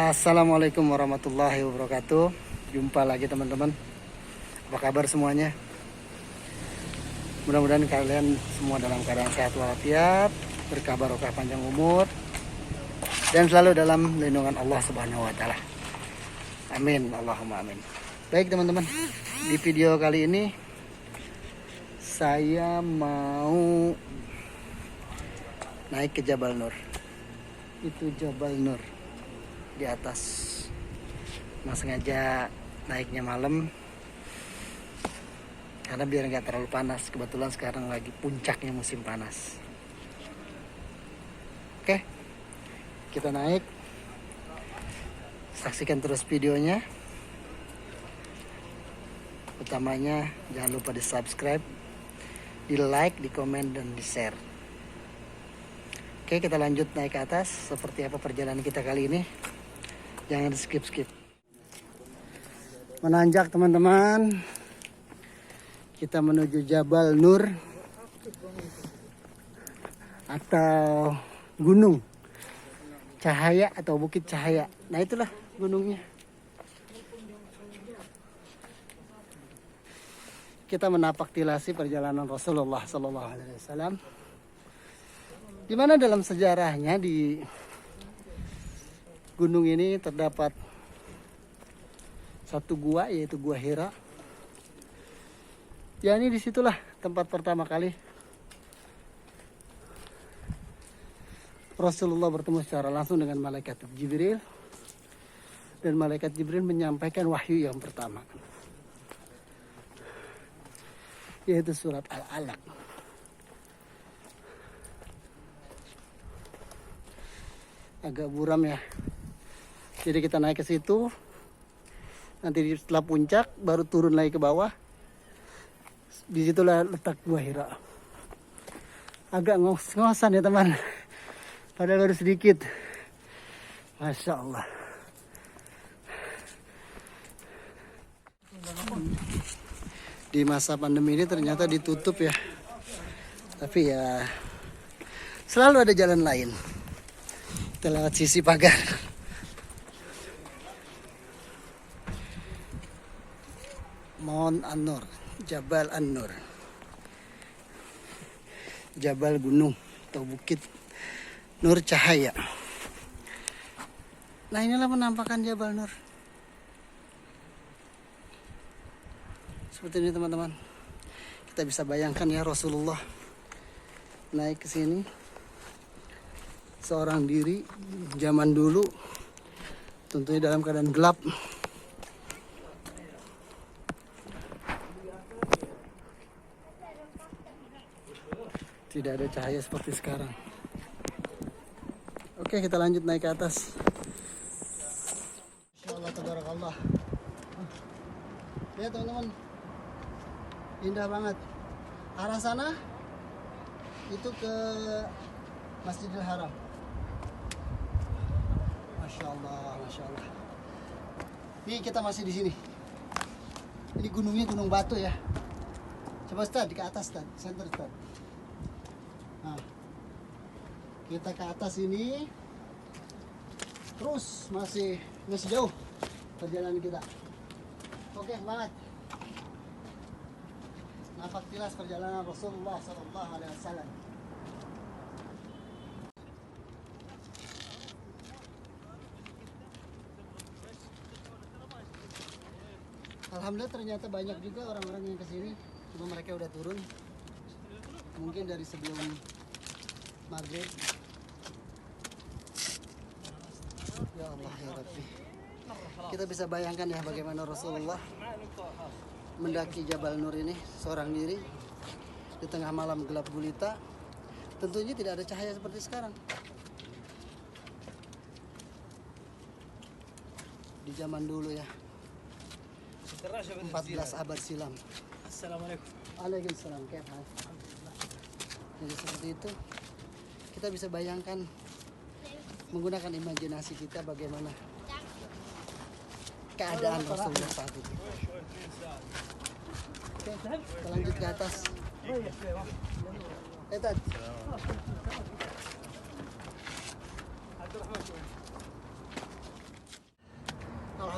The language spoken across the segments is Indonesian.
Assalamualaikum warahmatullahi wabarakatuh. Jumpa lagi teman-teman. Apa kabar semuanya? Mudah-mudahan kalian semua dalam keadaan sehat walafiat, berkah barokah panjang umur, dan selalu dalam lindungan Allah Subhanahu wa taala. Amin, Allahumma amin. Baik teman-teman, di video kali ini saya mau naik ke Jabal Nur. Itu Jabal Nur di atas. Mas sengaja naiknya malam karena biar nggak terlalu panas. Kebetulan sekarang lagi puncaknya musim panas. Oke, kita naik. Saksikan terus videonya. Utamanya jangan lupa di subscribe, di like, di komen, dan di share. Oke, kita lanjut naik ke atas. Seperti apa perjalanan kita kali ini? Jangan di skip. Menanjak teman-teman. Kita menuju Jabal Nur atau Gunung Cahaya atau Bukit Cahaya. Nah itulah gunungnya. Kita menapak tilasi perjalanan Rasulullah SAW. Di mana dalam sejarahnya di gunung ini terdapat satu gua, yaitu Gua Hira. Ya, ini disitulah tempat pertama kali Rasulullah bertemu secara langsung dengan malaikat Jibril, dan malaikat Jibril menyampaikan wahyu yang pertama, yaitu surat Al-Alaq. Agak buram ya. Jadi kita naik ke situ. Nanti setelah puncak baru turun lagi ke bawah. Disitulah letak Gua Hira. Agak ngos-ngosan ya teman. Padahal baru sedikit. Masya Allah. Di masa pandemi ini ternyata ditutup ya. Tapi ya selalu ada jalan lain. Kita lewat sisi pagar. Mount An-Nur, Jabal An-Nur, Jabal Gunung atau Bukit Nur Cahaya. Nah inilah penampakan Jabal Nur. Seperti ini teman-teman. Kita bisa bayangkan ya, Rasulullah naik ke sini seorang diri zaman dulu, tentunya dalam keadaan gelap. Tidak ada cahaya seperti sekarang. Oke, kita lanjut naik ke atas. Insyaallah, tabarakallah. Lihat teman-teman, indah banget. Arah sana itu ke Masjidil Haram. Masya Allah, Masya Allah. Ini kita masih di sini. Ini gunungnya gunung batu ya. Coba Ustaz, ke atas Ustaz, center Ustaz. Nah, kita ke atas ini. Terus masih jauh perjalanan kita. Oke, semangat. Napak tilas perjalanan Rasulullah SAW. Alhamdulillah ternyata banyak juga orang-orang yang kesini. Cuma mereka udah turun. Mungkin dari sebelum maghrib. Ya Allah ya Rabbi. Kita bisa bayangkan ya bagaimana Rasulullah mendaki Jabal Nur ini seorang diri di tengah malam gelap gulita. Tentunya tidak ada cahaya seperti sekarang. Di zaman dulu ya, 14 abad silam. Assalamualaikum. Waalaikumsalam. Jadi seperti itu, kita bisa bayangkan menggunakan imajinasi kita bagaimana keadaan Rasulullah saat itu. Oke, kita lanjut ke atas. Tad.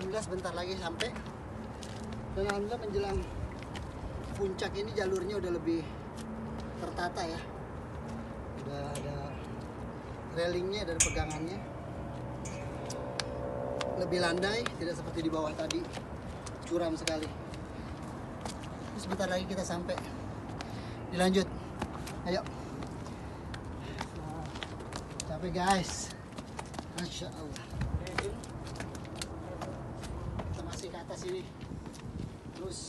alhamdulillah sebentar lagi sampai. Dan alhamdulillah menjelang puncak ini jalurnya udah lebih tertata ya. Udah ada railingnya, ada pegangannya. Lebih landai, tidak seperti di bawah tadi. Curam sekali. Terus sebentar lagi kita sampai. Dilanjut. Ayo. Capek guys. Masya Allah. Kita masih ke atas ini. Terus.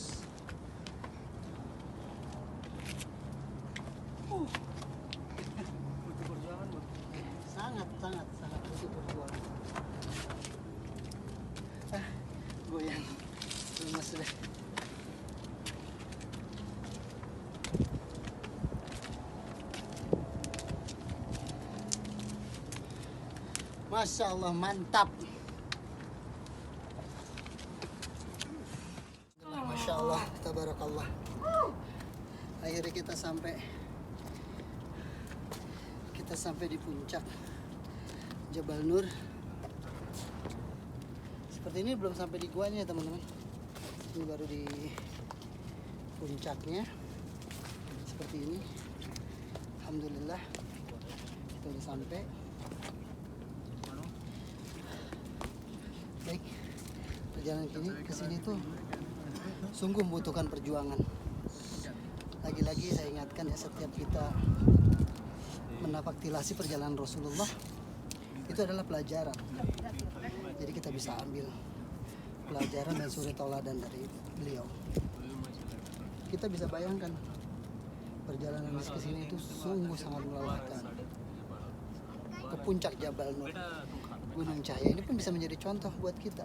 Butuh perjuangan, Bang. Sangat butuh perjuangan. Goyang. Lemas sudah. Masya Allah, mantap. Masya Allah, tabarakallah. Akhirnya kita sampai di puncak Jabal Nur. Seperti ini belum sampai di guanya teman-teman. Ini baru di puncaknya. Seperti ini. Alhamdulillah kita udah sampai. Baik, perjalanan ke sini tuh sungguh membutuhkan perjuangan. Lagi-lagi saya ingatkan ya, setiap kita menapaktilasi perjalanan Rasulullah itu adalah pelajaran. Jadi kita bisa ambil pelajaran dan suri tauladan dari beliau. Kita bisa bayangkan perjalanan ke sini itu sungguh sangat melelahkan. Ke puncak Jabal Nur, Gunung Cahaya ini pun bisa menjadi contoh buat kita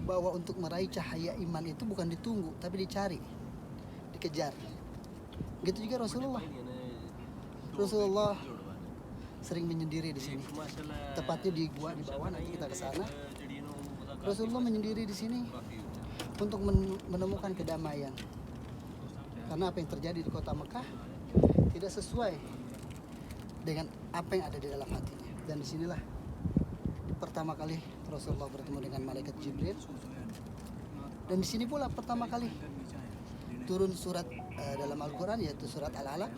bahwa untuk meraih cahaya iman itu bukan ditunggu tapi dicari, dikejar. Gitu juga Rasulullah. Rasulullah sering menyendiri di sini. Tepatnya di gua di bawah, nanti kita ke sana. Rasulullah menyendiri di sini untuk menemukan kedamaian. Karena apa yang terjadi di kota Mekah tidak sesuai dengan apa yang ada di dalam hatinya. Dan disinilah pertama kali Rasulullah bertemu dengan malaikat Jibril. Dan di sini pula pertama kali turun surat dalam Al-Quran, yaitu surat Al-Alaq,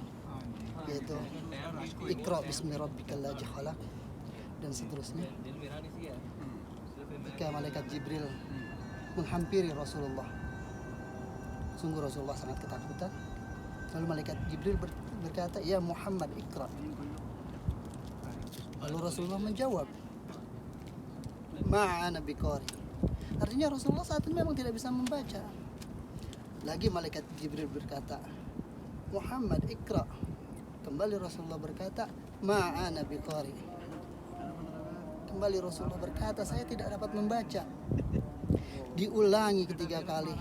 yaitu Iqra bismi rabbikal ladzi khalaq, dan seterusnya. Ketika malaikat Jibril menghampiri Rasulullah, sungguh Rasulullah sangat ketakutan. Lalu malaikat Jibril berkata, "Ya Muhammad, Iqra." Lalu Rasulullah menjawab, "Ma'ana biqari." Artinya Rasulullah saat itu memang tidak bisa membaca. Lagi malaikat Jibril berkata, "Muhammad, Iqra." Kembali Rasulullah berkata, "Ma'ana biqari." Kembali Rasulullah berkata, "Saya tidak dapat membaca." Diulangi ketiga kali.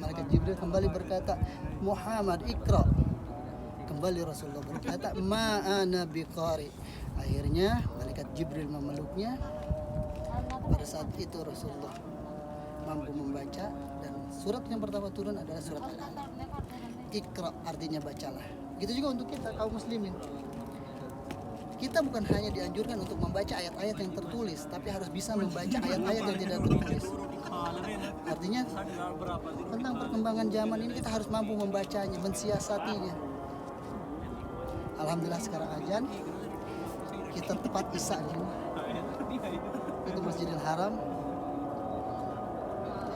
Malaikat Jibril kembali berkata, "Muhammad, Iqra." Kembali Rasulullah berkata, "Ma'ana biqari." Akhirnya malaikat Jibril memeluknya. Pada saat itu Rasulullah mampu membaca, dan surat yang pertama turun adalah surat Al-Alaq. Iqra artinya bacalah. Gitu juga untuk kita kaum muslimin. Kita bukan hanya dianjurkan untuk membaca ayat-ayat yang tertulis, tapi harus bisa membaca ayat-ayat yang tidak tertulis. Artinya tentang perkembangan zaman ini kita harus mampu membacanya, mensiasatinya. Alhamdulillah sekarang azan kita tepat isya ini. Itu Masjidil Haram.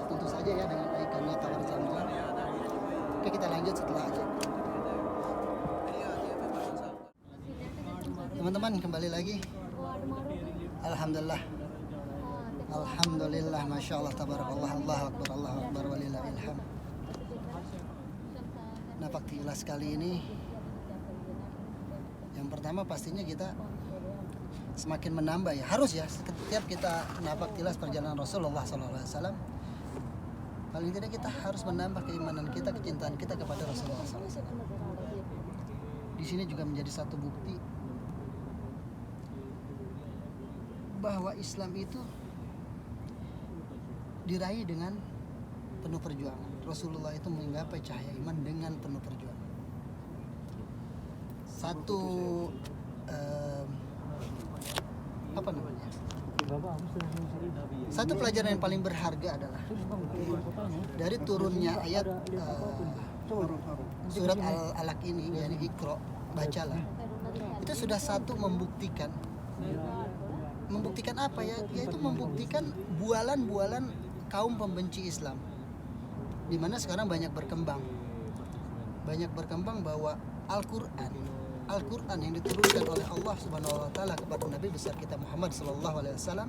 Tentu saja ya dengan ikannya tawar Zamzam. Oke, kita lanjut setelah azan. Teman-teman, kembali lagi. Alhamdulillah. Alhamdulillah, Masya Allah, tabarakallah, Allahu Akbar, Allahu Akbar, walillahil hamd. Napak tilas kali ini, yang pertama pastinya kita semakin menambah ya, harus ya, setiap kita napak tilas perjalanan Rasulullah SAW, paling tidak kita harus menambah keimanan kita, kecintaan kita kepada Rasulullah SAW. Di sini juga menjadi satu bukti bahwa Islam itu diraih dengan penuh perjuangan. Rasulullah itu menggapai cahaya iman dengan penuh perjuangan. Satu Satu pelajaran yang paling berharga adalah dari turunnya ayat surat Al-Alaq ini, yakni Iqra, bacalah. Itu sudah satu membuktikan apa ya? Yaitu membuktikan bualan-bualan kaum pembenci Islam, di mana sekarang banyak berkembang bahwa Al-Quran yang diturunkan oleh Allah Subhanahu wa taala kepada Nabi besar kita Muhammad sallallahu alaihi wasallam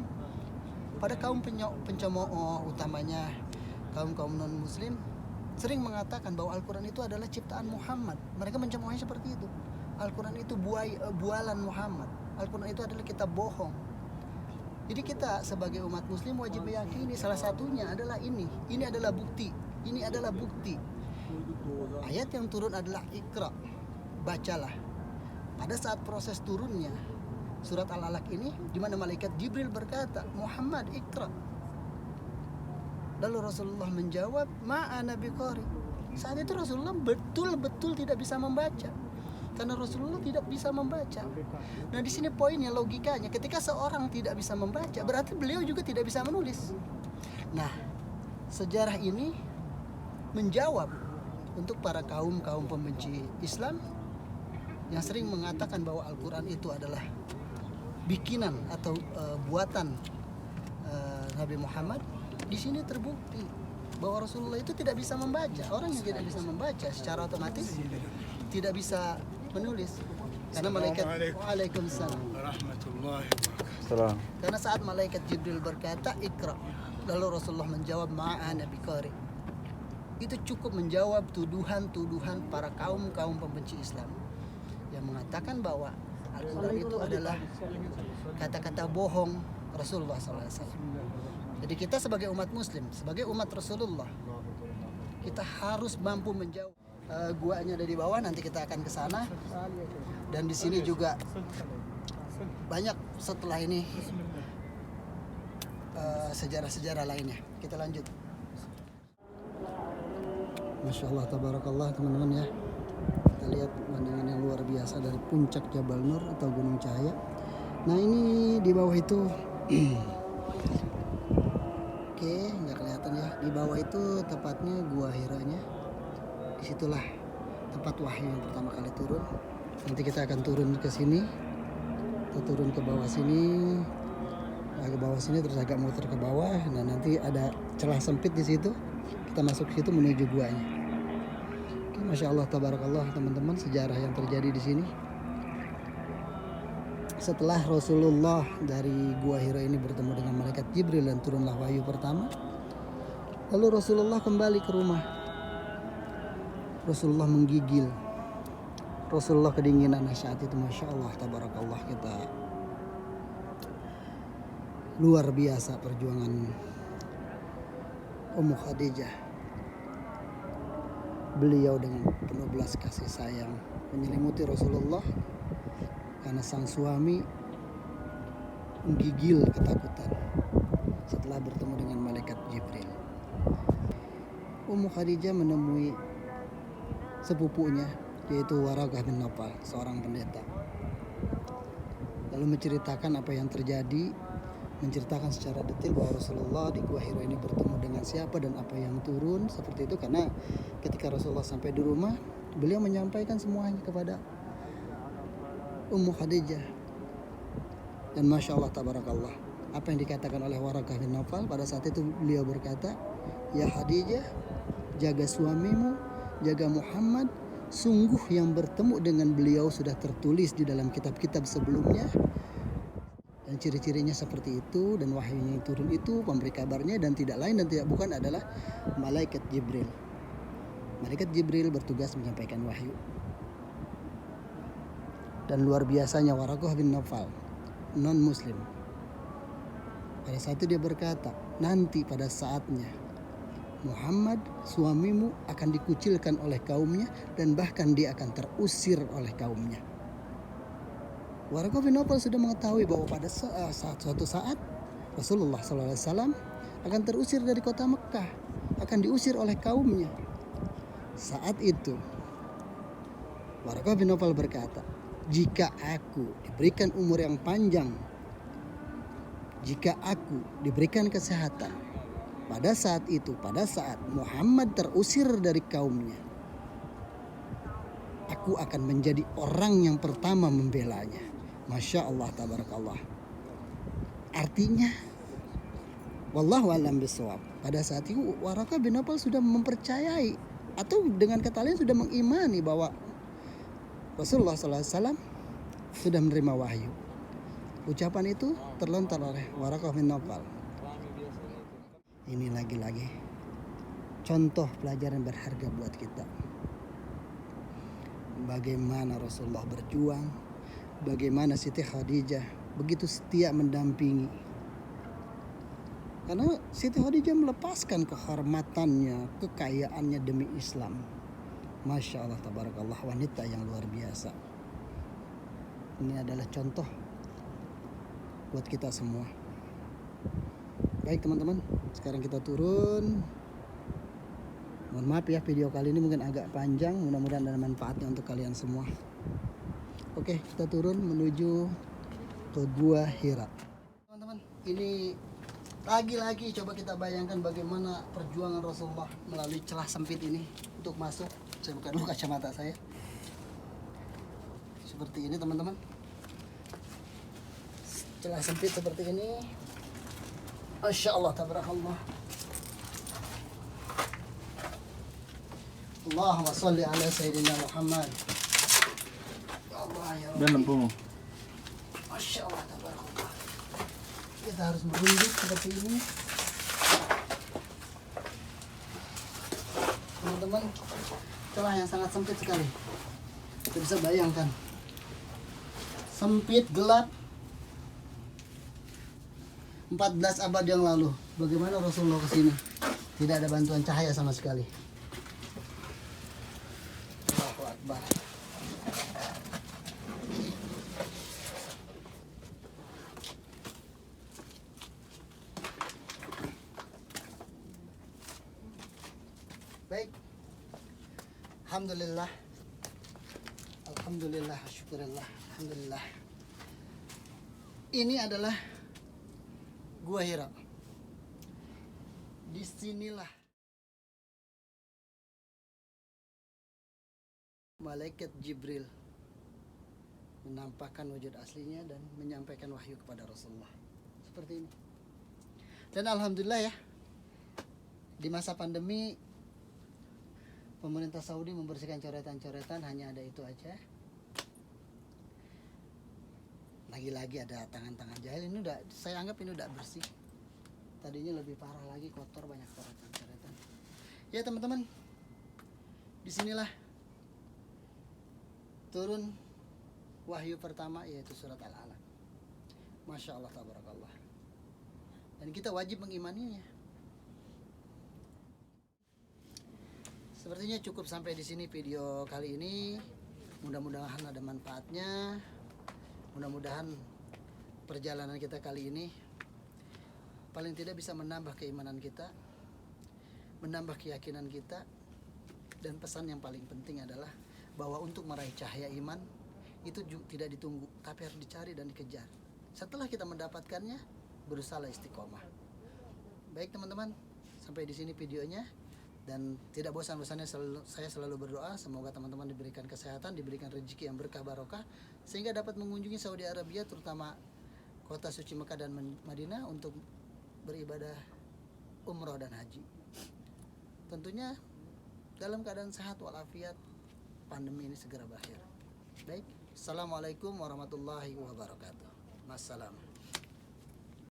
pada kaum pencemooh, utamanya kaum non muslim, sering mengatakan bahwa Al-Quran itu adalah ciptaan Muhammad. Mereka mencemoohnya seperti itu. Al-Quran itu bualan Muhammad. Al-Quran itu adalah kitab bohong. Jadi kita sebagai umat muslim wajib meyakini salah satunya adalah ini. Ini adalah bukti. Ayat yang turun adalah Iqra, bacalah. Pada saat proses turunnya surat Al-Alaq ini, di mana malaikat Jibril berkata, Muhammad Iqra. Lalu Rasulullah menjawab, ma'ana biqari. Saat itu Rasulullah betul-betul tidak bisa membaca. Karena Rasulullah tidak bisa membaca. Nah, di sini poinnya, logikanya, ketika seorang tidak bisa membaca, berarti beliau juga tidak bisa menulis. Nah, sejarah ini menjawab untuk para kaum pembenci Islam yang sering mengatakan bahwa Al-Quran itu adalah bikinan atau buatan Nabi Muhammad. Di sini terbukti bahwa Rasulullah itu tidak bisa membaca. Orang yang tidak bisa membaca secara otomatis tidak bisa menulis. Karena malaikat, waalaikumsalam warahmatullahi wabarakatuh. Karena saat malaikat Jibril berkata Iqra, lalu Rasulullah menjawab ma'ana biqari. Itu cukup menjawab tuduhan-tuduhan para kaum pembenci Islam yang mengatakan bahwa Al-Quran itu adalah kata-kata bohong Rasulullah SAW. Jadi kita sebagai umat muslim, sebagai umat Rasulullah, kita harus mampu menjawab. Guanya ada di bawah, nanti kita akan ke sana. Dan di sini juga banyak setelah ini sejarah-sejarah lainnya. Kita lanjut. Masya Allah, tabarakallah teman-teman ya. Kita lihat pemandangan yang luar biasa dari puncak Jabal Nur atau Gunung Cahaya. Nah, ini di bawah itu oke, nggak kelihatan ya. Di bawah itu tepatnya Gua Hiranya. Disitulah tempat wahyu yang pertama kali turun. Nanti kita akan turun ke sini. Kita turun ke bawah sini. Ke bawah sini terus agak muter ke bawah. Nah, nanti ada celah sempit di situ. Kita masuk ke situ menuju guanya. Oke, Masya Allah, tabarakallah teman-teman, sejarah yang terjadi di sini. Setelah Rasulullah dari Gua Hira ini bertemu dengan malaikat Jibril dan turunlah wahyu pertama, lalu Rasulullah kembali ke rumah. Rasulullah menggigil. Rasulullah kedinginan saat itu, Masya Allah, tabarakallah. Kita luar biasa perjuangan Ummu Khadijah. Beliau dengan penuh belas kasih sayang menyelimuti Rasulullah karena sang suami menggigil ketakutan setelah bertemu dengan malaikat Jibril. Ummu Khadijah menemui sepupunya, yaitu Waraqah bin Nawfal, seorang pendeta. Lalu menceritakan apa yang terjadi, menceritakan secara detail bahwa Rasulullah di Gua Hira ini bertemu dengan siapa dan apa yang turun, seperti itu. Karena ketika Rasulullah sampai di rumah, beliau menyampaikan semuanya kepada Ummu Khadijah. Dan Masya Allah, tabarakallah, apa yang dikatakan oleh Waraqah bin Nawfal pada saat itu, beliau berkata, ya Khadijah, jaga suamimu, jaga Muhammad. Sungguh yang bertemu dengan beliau sudah tertulis di dalam kitab-kitab sebelumnya, dan ciri-cirinya seperti itu, dan wahyunya yang turun itu pemberi kabarnya dan tidak lain dan tidak bukan adalah malaikat Jibril. Malaikat Jibril bertugas menyampaikan wahyu. Dan luar biasanya Waraqah bin Nawfal, non muslim, pada saat itu dia berkata, nanti pada saatnya Muhammad suamimu akan dikucilkan oleh kaumnya dan bahkan dia akan terusir oleh kaumnya. Waraqah bin Nawfal sudah mengetahui bahwa pada suatu saat Rasulullah SAW akan terusir dari kota Mekah, akan diusir oleh kaumnya. Saat itu Waraqah bin Nawfal berkata, jika aku diberikan umur yang panjang jika aku diberikan kesehatan pada saat itu, pada saat Muhammad terusir dari kaumnya, aku akan menjadi orang yang pertama membelanya. Masya Allah, tabarakallah. Artinya, wallahu alam bisawab. Pada saat itu Waraqah bin Nawfal sudah mempercayai, atau dengan kata lain sudah mengimani bahwa Rasulullah SAW sudah menerima wahyu. Ucapan itu terlontar oleh Waraqah bin Nawfal. Ini lagi-lagi contoh pelajaran berharga buat kita. Bagaimana Rasulullah berjuang, bagaimana Siti Khadijah begitu setia mendampingi. Karena Siti Khadijah melepaskan kehormatannya, kekayaannya demi Islam. Masya Allah, tabarakallah, wanita yang luar biasa. Ini adalah contoh buat kita semua. Baik teman-teman, sekarang kita turun. Mohon maaf ya, video kali ini mungkin agak panjang. Mudah-mudahan ada manfaatnya untuk kalian semua. Oke, kita turun menuju ke Gua Hira. Teman-teman, ini lagi-lagi coba kita bayangkan bagaimana perjuangan Rasulullah melalui celah sempit ini untuk masuk. Saya buka dulu kacamata saya. Seperti ini teman-teman. Celah sempit seperti ini. Masya Allah, tabarakallah. Allahumma salli ala Sayyidina Muhammad. Ya Allah, ya Rabbi. Dan lampumu. Masya Allah, tabarakallah. Kita harus merunduk seperti ini. Teman-teman, celah yang sangat sempit sekali. Kita bisa bayangkan. Sempit, gelap. 14 abad yang lalu, bagaimana Rasulullah kesini? Tidak ada bantuan cahaya sama sekali. Allahu Akbar. Baik. Alhamdulillah. Alhamdulillah, syukurillah. Alhamdulillah. Ini adalah Gua Hira. Disinilah malaikat Jibril menampakkan wujud aslinya dan menyampaikan wahyu kepada Rasulullah. Seperti ini. Dan alhamdulillah ya, di masa pandemi pemerintah Saudi membersihkan coretan-coretan, hanya ada itu aja. Lagi-lagi ada tangan-tangan jahil. Ini udah, saya anggap ini udah bersih. Tadinya lebih parah lagi, kotor, banyak coretan-coretan. Ya teman-teman, disinilah turun wahyu pertama, yaitu surat Al-Alaq. Masya Allah, tabarakallah. Dan kita wajib mengimaninya. Sepertinya cukup sampai di sini video kali ini. Mudah-mudahan ada manfaatnya. Mudah-mudahan perjalanan kita kali ini paling tidak bisa menambah keimanan kita, menambah keyakinan kita, dan pesan yang paling penting adalah bahwa untuk meraih cahaya iman itu tidak ditunggu, tapi harus dicari dan dikejar. Setelah kita mendapatkannya, berusaha istiqomah. Baik teman-teman, sampai di sini videonya. Dan tidak bosan-bosannya saya selalu berdoa semoga teman-teman diberikan kesehatan, diberikan rezeki yang berkah barokah, sehingga dapat mengunjungi Saudi Arabia, terutama kota suci Mekah dan Madinah, untuk beribadah umroh dan haji. Tentunya dalam keadaan sehat walafiat, pandemi ini segera berakhir. Baik, assalamualaikum warahmatullahi wabarakatuh. Wassalam.